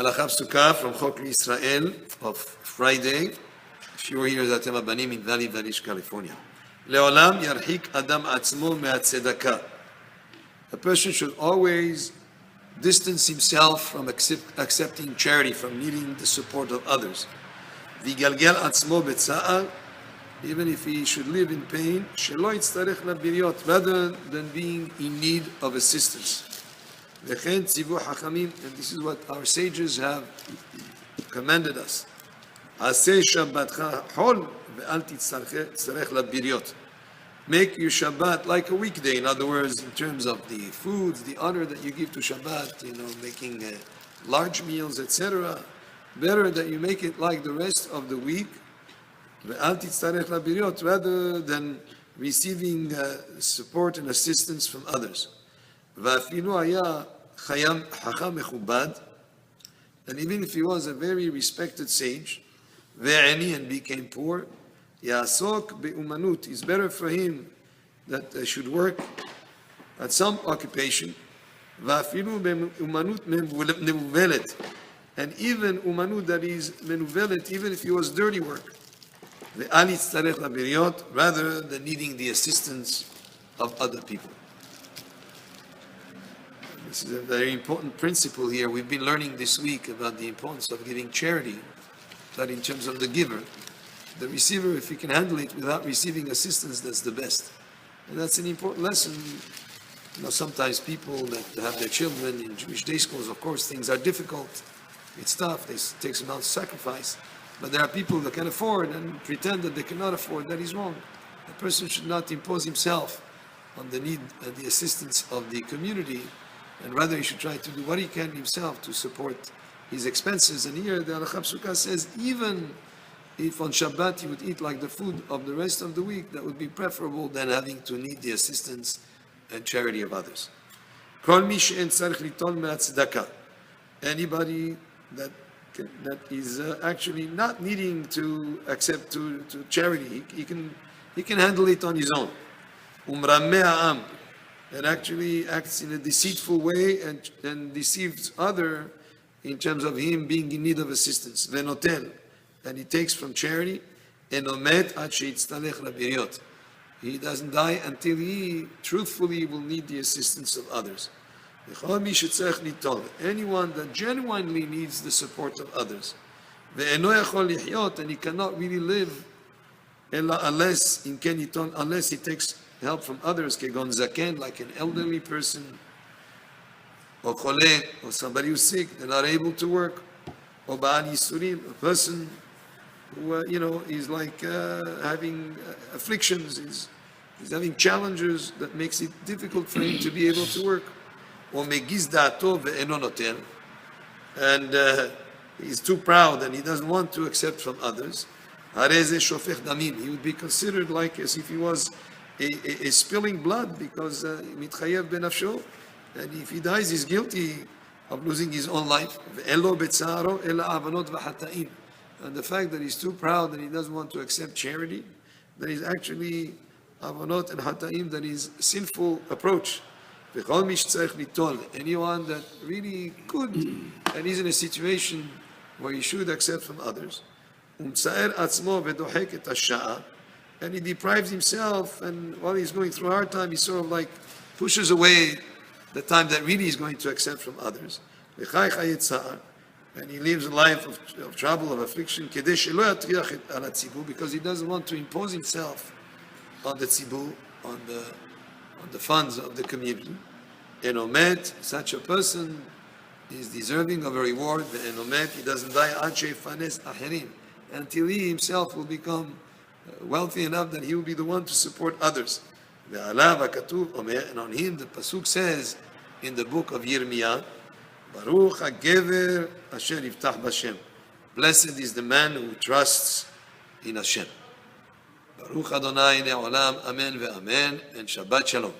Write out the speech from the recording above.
Halakha Pesuka from Leisrael of Friday. Shiur here is at Habanim in Valley, California. Le'olam yarhik adam atzmo me'atzedaka. A person should always distance himself from accepting charity, from needing the support of others. V'galgel atzmo betza'ar, even if he should live in pain, shelo yitztarech labiriot, rather than being in need of assistance. V'chen tzivu hachamim, and this is what our sages have commanded us. Aseh shabbatcha hol ve'al titzarech labiriot. Make your Shabbat like a weekday. In other words, in terms of the foods, the honor that you give to Shabbat, making large meals, etc. Better that you make it like the rest of the week, rather than receiving support and assistance from others. And even if he was a very respected sage, and became poor, Yasok be'umanut, it's better for him that should work at some occupation. Va'afilu be'umanut menuvelet, and even umanut that is menuvelet, even if it was dirty work. Ve'al yitztarech labiriot, rather than needing the assistance of other people. This is a very important principle here. We've been learning this week about the importance of giving charity, that in terms of the giver. The receiver, if he can handle it without receiving assistance, that's the best. And that's an important lesson. Sometimes people that have their children in Jewish day schools, of course, things are difficult. It's tough. It takes a lot of sacrifice. But there are people that can afford and pretend that they cannot afford. That is wrong. A person should not impose himself on the need and the assistance of the community, and rather he should try to do what he can himself to support his expenses. And here the Halakha Pesuka says, even if on Shabbat you would eat like the food of the rest of the week, that would be preferable than having to need the assistance and charity of others. Anybody that is actually not needing to accept to charity, he can handle it on his own. And actually acts in a deceitful way and deceives other in terms of him being in need of assistance. Venotel, and he takes from charity, he doesn't die until he truthfully will need the assistance of others. Anyone that genuinely needs the support of others, and he cannot really live unless he takes help from others, like an elderly person, or somebody who's sick, they're not able to work, or a person who is like having afflictions, he's having challenges that makes it difficult for him to be able to work. Or and he's too proud and he doesn't want to accept from others. He would be considered like as if he was a spilling blood, because mitchayev benafsho, and if he dies, he's guilty of losing his own life. And the fact that he's too proud and he doesn't want to accept charity, that is actually avonot and hata'im, that is sinful approach. Anyone that really could and is in a situation where he should accept from others, and he deprives himself, and while he's going through a hard time, he sort of like pushes away the time that really is going to accept from others. And he lives a life of trouble, of affliction, because he doesn't want to impose himself on the tzibur, on the funds of the community. Enomet, such a person is deserving of a reward. Enomet, he doesn't die until he himself will become wealthy enough that he will be the one to support others. And on him the Pasuk says in the book of Yirmiyah, Baruch HaGever Asher Yiftach B'Hashem. Blessed is the man who trusts in Hashem. Baruch Adonai Le'olam, Amen ve'Amen, and Shabbat Shalom.